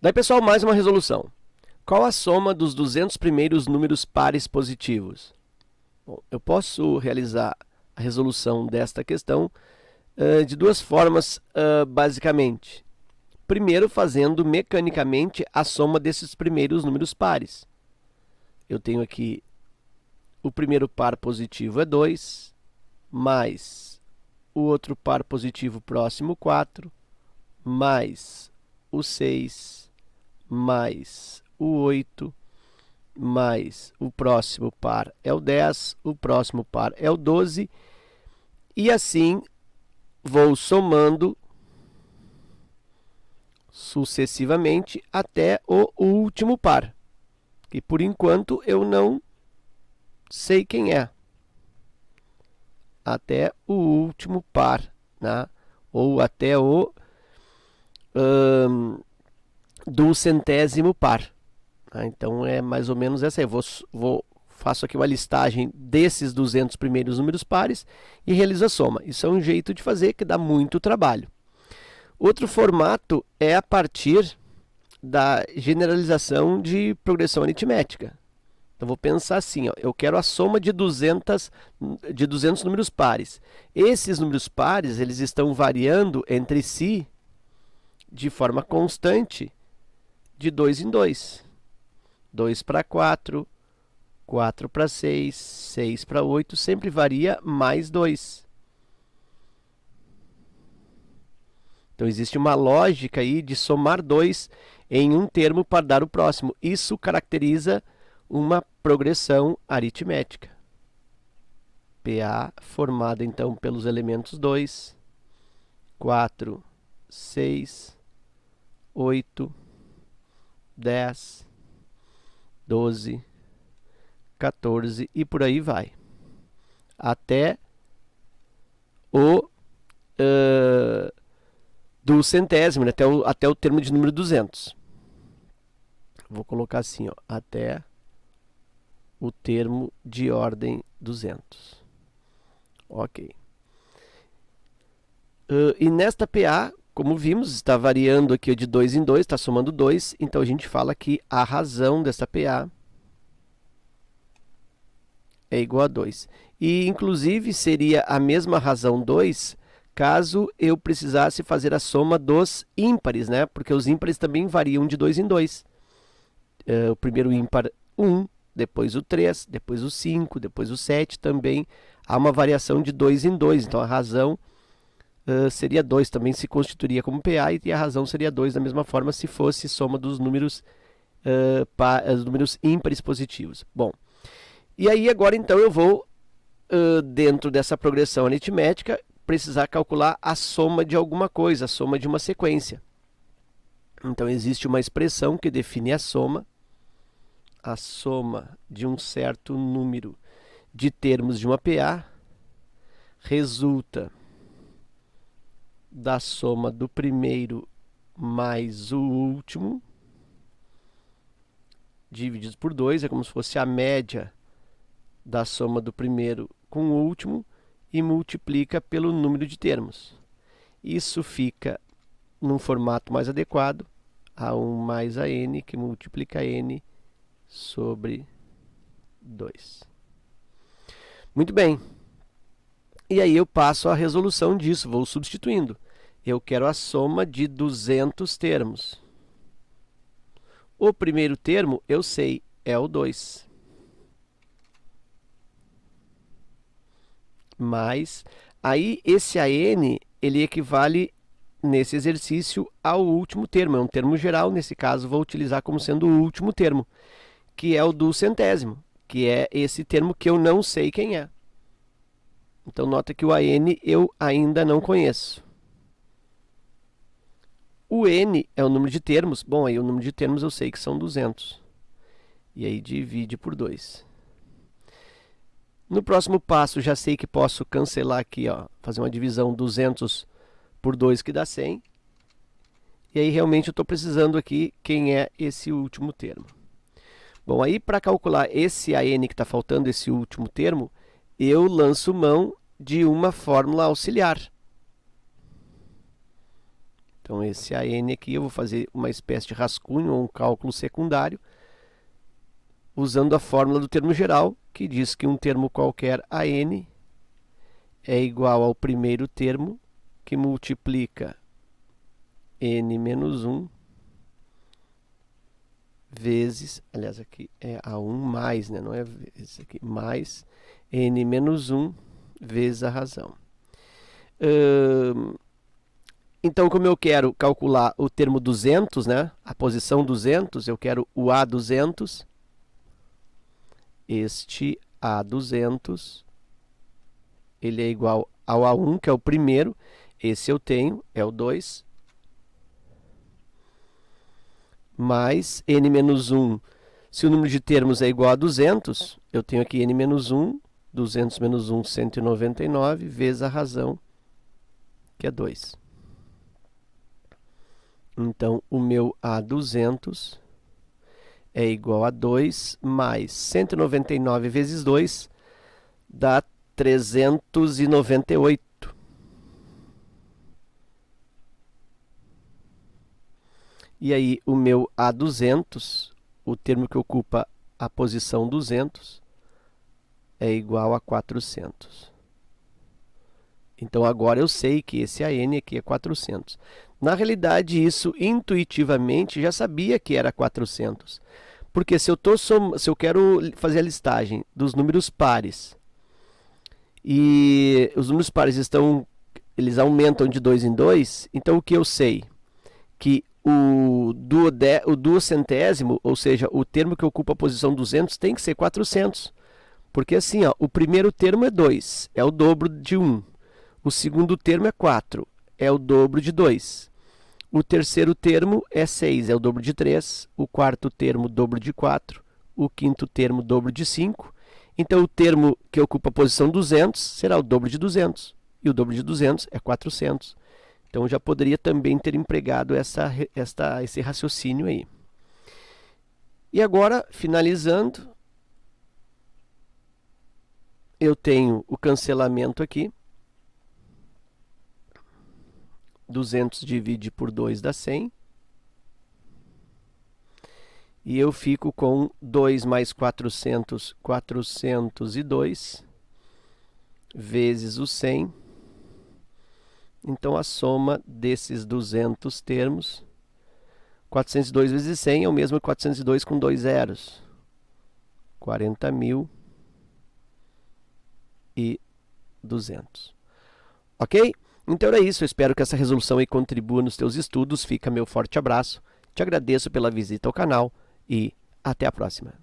Daí, pessoal, mais uma resolução. Qual a soma dos 200 primeiros números pares positivos? Bom, eu posso realizar a resolução desta questão de duas formas, basicamente. Primeiro, fazendo mecanicamente a soma desses primeiros números pares. Eu tenho aqui o primeiro par positivo é 2, mais o outro par positivo próximo, 4, mais o 6, mais o 8, mais o próximo par é o 10, o próximo par é o 12, e assim vou somando sucessivamente até o último par, que por enquanto eu não sei quem é. Até o último par, né? Ou até o duzentésimo par. Então, é mais ou menos essa aí. Faço aqui uma listagem desses 200 primeiros números pares e realizo a soma. Isso é um jeito de fazer que dá muito trabalho. Outro formato é a partir da generalização de progressão aritmética. Então, vou pensar assim, ó, eu quero a soma de 200 números pares. Esses números pares eles estão variando entre si de forma constante de 2 em 2. 2 para 4, 4 para 6, 6 para 8, sempre varia mais 2. Então, existe uma lógica aí de somar 2 em um termo para dar o próximo. Isso caracteriza uma progressão aritmética. PA formada, então, pelos elementos 2, 4, 6, 8, 10, 12, 14 e por aí vai. Até o duzentésimo, né? Até o termo de número 200. Vou colocar assim, ó, até o termo de ordem 200. Ok. E nesta PA, como vimos, está variando aqui de 2 em 2, está somando 2, então a gente fala que a razão desta PA é igual a 2. E, inclusive, seria a mesma razão 2 caso eu precisasse fazer a soma dos ímpares, né? Porque os ímpares também variam de 2 em 2. O primeiro ímpar, 1, depois o 3, depois o 5, depois o 7 também. Há uma variação de 2 em 2, então a razão seria 2, também se constituiria como PA, e a razão seria 2 da mesma forma se fosse soma dos números ímpares positivos. Bom, e aí agora então eu vou, dentro dessa progressão aritmética, precisar calcular a soma de alguma coisa, a soma de uma sequência. Então existe uma expressão que define a soma de um certo número de termos de uma PA resulta da soma do primeiro mais o último, divididos por 2, é como se fosse a média da soma do primeiro com o último, e multiplica pelo número de termos. Isso fica num formato mais adequado, A1 mais a n, que multiplica n sobre 2. Muito bem. E aí eu passo a resolução disso, vou substituindo. Eu quero a soma de 200 termos. O primeiro termo, eu sei, é o 2. Mas, aí esse AN, ele equivale, nesse exercício, ao último termo. É um termo geral, nesse caso, vou utilizar como sendo o último termo, que é o duzentésimo, que é esse termo que eu não sei quem é. Então, nota que o AN eu ainda não conheço. O N é o número de termos. Bom, aí o número de termos eu sei que são 200. E aí divide por 2. No próximo passo, já sei que posso cancelar aqui, ó, fazer uma divisão 200 por 2, que dá 100. E aí, realmente, eu estou precisando aqui quem é esse último termo. Bom, aí, para calcular esse AN que está faltando, esse último termo, eu lanço mão de uma fórmula auxiliar. Então, esse AN aqui, eu vou fazer uma espécie de rascunho ou um cálculo secundário, usando a fórmula do termo geral, que diz que um termo qualquer AN é igual ao primeiro termo, que multiplica n menos 1 vezes, aliás, aqui é A1 mais, né? Não é vezes aqui, mais n menos 1 vezes a razão. Então, como eu quero calcular o termo 200, né? A posição 200, eu quero o A200. Este A200, ele é igual ao A1, que é o primeiro. Esse eu tenho, é o 2. Mais n menos 1. Se o número de termos é igual a 200, eu tenho aqui n menos 1, 200 menos 1, 199, vezes a razão, que é 2. Então, o meu A200 é igual a 2 mais 199 vezes 2 dá 398. E aí, o meu A200, o termo que ocupa a posição 200, é igual a 400. Então, agora eu sei que esse AN aqui é 400. Na realidade, isso intuitivamente já sabia que era 400. Porque se eu quero fazer a listagem dos números pares, e os números pares eles aumentam de 2 em 2, então o que eu sei? Que o duocentésimo, ou seja, o termo que ocupa a posição 200, tem que ser 400. Porque assim, ó, o primeiro termo é 2, é o dobro de 1. O segundo termo é 4, é o dobro de 2. O terceiro termo é 6, é o dobro de 3. O quarto termo, dobro de 4. O quinto termo, dobro de 5. Então, o termo que ocupa a posição 200 será o dobro de 200. E o dobro de 200 é 400. Então, eu já poderia também ter empregado esse raciocínio aí. E agora, finalizando, eu tenho o cancelamento aqui. 200 divide por 2 dá 100. E eu fico com 2 mais 400, 402, vezes o 100. Então, a soma desses 200 termos, 402 vezes 100 é o mesmo que 402 com 2 zeros. 40.200. Ok? Então era isso, eu espero que essa resolução aí contribua nos teus estudos. Fica meu forte abraço, te agradeço pela visita ao canal e até a próxima.